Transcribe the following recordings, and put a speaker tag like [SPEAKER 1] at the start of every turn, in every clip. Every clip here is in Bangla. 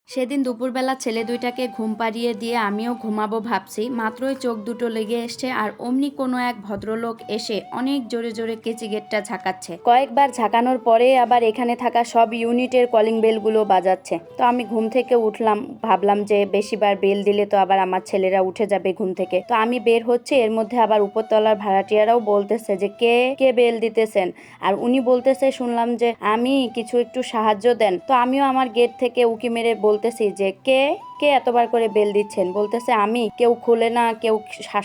[SPEAKER 1] সেদিন দুপুরবেলা ছেলে দুইটাকে ঘুম পাড়িয়ে দিয়ে আমিও ঘুমাবো ভাবছি, মাত্রই চোখ দুটো লেগে এসছে আর অমনি কোনো এক ভদ্রলোক এসে অনেক জোরে জোরে কেচি গেটটা ঝাঁকাচ্ছে। কয়েকবার ঝাঁকানোর পরে আবার এখানে থাকা সব ইউনিটের কলিং বেলগুলো বাজাচ্ছে। তো আমি ঘুম থেকে উঠলাম, ভাবলাম যে বেশিবার বেল দিলে তো আবার আমার ছেলেরা উঠে যাবে ঘুম থেকে। তো আমি বের হচ্ছে, এর মধ্যে আবার উপরতলার ভাড়াটিয়ারাও বলতেছে যে কে কে বেল দিতেছেন। আর উনি বলতেছে, শুনলাম যে আমি কিছু একটু সাহায্য দেন। তো আমিও আমার গেট থেকে উকি মেরে বলতেছি যে কে কে এতবার করে বেল দিচ্ছেন। বলতেছে আমি, কেউ খুলে না, কেউ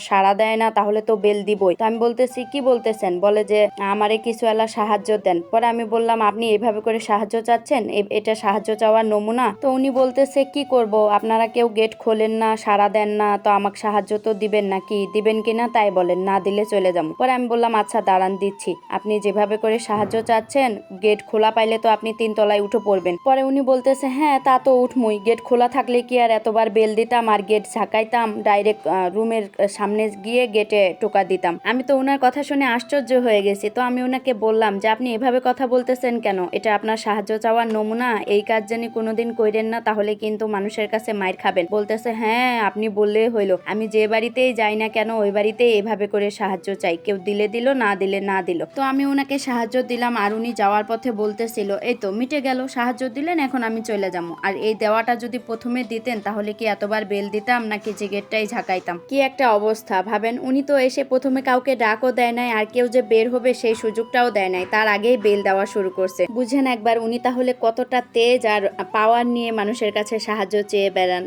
[SPEAKER 1] সাড়া দেয় না, তাহলে তো বেল দিবই। তো আমি বলতেছি কি বলতেছেন, বলে যে আমারে কিছু এলা সাহায্য দেন। পরে আমি বললাম আপনি এভাবে করে সাহায্য চাচ্ছেন, এটা সাহায্য চাওয়ার নমুনা? তো উনি বলতেছে কি করব, আপনারা কেউ গেট খোলেন না, সাড়া দেন না, তো আমাকে সাহায্য তো দিবেন নাকি, দিবেন কিনা তাই বলেন, না দিলে চলে যাবো। পরে আমি বললাম আচ্ছা দাঁড়ান দিচ্ছি, আপনি যেভাবে করে সাহায্য চাচ্ছেন গেট খোলা পাইলে তো আপনি 3 তলায় উঠে পড়বেন। পরে উনি বলতেছে হ্যাঁ তা তো উঠমই, গেট খোলা থাকলে কি আর এতবার বেল দিতাম আর গেট ঝাঁকাইতাম, ডাইরেক্ট রুমের সামনে গিয়ে গেটে টোকা দিতাম। আমি তো ওনার কথা শুনে আশ্চর্য হয়ে গেছি। তো আমি ওনাকে বললাম যে আপনি এভাবে কথা বলতেছেন কেন, এটা আপনার সাহায্য চাওয়ার নমুনা, এই কাজ জানি কোনোদিন কইরেন না, তাহলে কিন্তু মানুষের কাছে মাইর খাবেন। বলতেছে হ্যাঁ আপনি বললেই হইলো, আমি যে বাড়িতেই যাই না কেন ওই বাড়িতেই এভাবে করে সাহায্য চাই, কেউ দিলে দিল, না দিলে না দিল। তো আমি ওনাকে সাহায্য দিলাম আর উনি যাওয়ার পথে বলতেছিল এই তো মিটে গেল, সাহায্য দিলেন, এখন আমি চলে যাবো। আর এই দেওয়াটা যদি প্রথমে দিতেন তাহলে কি এতবার বেল দিতাম নাকি যে গেটটাই ঝাঁকাইতাম? কি একটা অবস্থা ভাবেন, উনি তো এসে প্রথমে কাউকে ডাকও দেয় নাই, আর কেউ যে বের হবে সেই সুযোগটাও দেয় নাই, তার আগেই বেল দেওয়া শুরু করছে। বুঝেন একবার উনি তাহলে কতটা তেজ আর পাওয়ার নিয়ে মানুষের কাছে সাহায্য চেয়ে বেড়ান।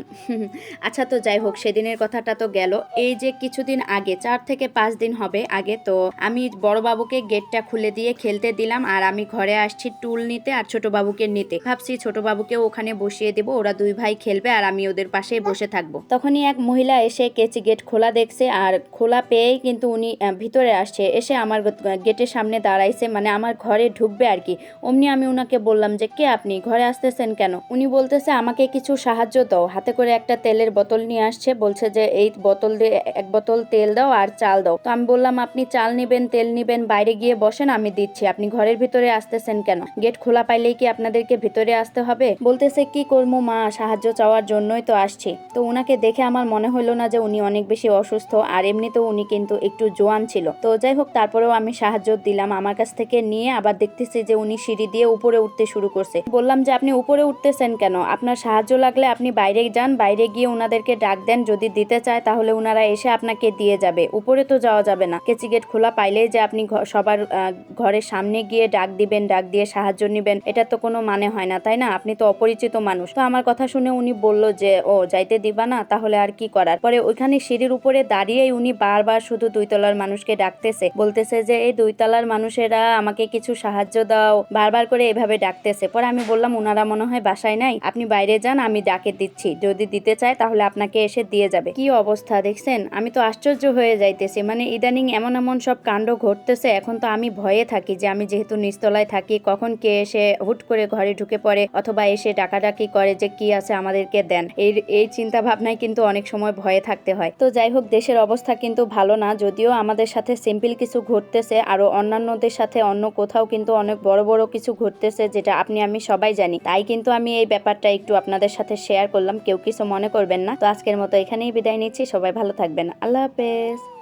[SPEAKER 1] আচ্ছা তো যাই হোক, সেদিনের কথাটা তো গেল। এই যে কিছুদিন আগে 4 থেকে 5 দিন হবে আগে, তো আমি বড় বাবুকে গেটটা খুলে দিয়ে খেলতে দিলাম আর আমি ঘরে আসছি টুল নিতে আর ছোট বাবুকে নিতে। ভাবছি ছোট বাবুকেও ওখানে বসিয়ে দেবো, ওরা দুই ভাই খেলবে আর আমি ওদের পাশেই বসে থাকবো। তখনই এক মহিলা এসে কেচি গেট খোলা দেখছে আর খোলা পেয়েই কিন্তু উনি ভিতরে আসছে, এসে আমার গেটের সামনে দাঁড়াইছে, মানে আমার ঘরে ঢুকবে আর কি। অমনি আমি ওনাকে বললাম যে কে আপনি, ঘরে আসতেছেন কেন? উনি বলতেছে আমাকে কিছু সাহায্য দাও, হাতে করে একটা তেলের বোতল নিয়ে আসছে, বলছে যে এই বোতল দিয়ে 1 বোতল তেল দাও আর চাল দাও। তো আমি বললাম আপনি চাল নিবেন, তেল নিবেন, বাইরে গিয়ে বসেন, আমি দিচ্ছি, আপনি ঘরের ভিতরে আসতেছেন কেন? গেট খোলা পাইলেই কি আপনাদেরকে ভিতরে আসতে হবে? বলতেছে কি করবো মা, সাহায্য চাওয়ার জন্যই তো আসছি। তো ওনাকে দেখে আমার মনে হলো না যে উনি অনেক বেশি অসুস্থ, আর এমনিতেও উনি কিন্তু একটু জোয়ান ছিল। তো যাই হোক, তারপরেও আমি সাহায্য দিলাম আমার কাছ থেকে নিয়ে। আবার দেখতেছি যে উনি সিঁড়ি দিয়ে উপরে উঠতে শুরু করছে। বললাম যে আপনি উপরে উঠতেছেন কেন, আপনার সাহায্য লাগলে আপনি বাইরে যান, বাইরে গিয়ে ওনাদেরকে ডাক দেন, যদি দিতে চায় তাহলে ওনারা এসে আপনাকে দিয়ে যাবে, উপরে তো যাওয়া যাবে না। কেচি গেট খোলা পাইলেই যে আপনি সবার ঘরের সামনে গিয়ে ডাক দিবেন, ডাক দিয়ে সাহায্য নিবেন, এটা তো কোনো মানে হয় না, তাই না? আপনি তো অপরিচিত মানুষ। তো আমার কথা শুনে উনি বলল যে ও যাইতে দিবা না, তাহলে আর কি করার। পরে ওইখানে সিঁড়ির উপরে দাঁড়িয়েই উনি বারবার শুধু 2 তলার মানুষকে ডাকতেছে, বলতেছে যে এই 2 তলার মানুষেরা আমাকে কিছু সাহায্য দাও, বারবার করে এভাবে ডাকতেছে। পরে আমি বললাম ওনারা মনে হয় বাসায় নাই, আপনি বাইরে যান, আমি ডাকে দিচ্ছি, যদি দিতে চায় তাহলে আপনাকে এসে দিয়ে যাবে। কি অবস্থা দেখছেন, আমি তো আশ্চর্য হয়ে যাইতেছি, মানে ইদানিং এমন এমন সব কাণ্ড ঘটতেছে। এখন তো আমি ভয়ে থাকি যে আমি যেহেতু নিচতলায় থাকি, কখন কে এসে হুট করে ঘরে ঢুকে পড়ে অথবা এসে ডাকাডাকি করে যে কি আছে আমাদেরকে দেন, এই চিন্তা ভাবনায় কিন্তু অনেক সময় ভয়ে থাকতে হয়। তো যাই হোক, দেশের অবস্থা কিন্তু ভালো না, যদিও আমাদের সাথে সিম্পল কিছু ঘটতেছে, আরো অন্যান্যদের সাথে অন্য কোথাও কিন্তু অনেক বড় বড় কিছু ঘটতেছে, যেটা আপনি আমি সবাই জানি। তাই কিন্তু আমি এই ব্যাপারটা একটু আপনাদের সাথে শেয়ার করলাম, কেউ কিছু মনে করবেন না। তো আজকের মতো এখানেই বিদায় নিচ্ছি, সবাই ভালো থাকবেন, আল্লাহ হাফেজ।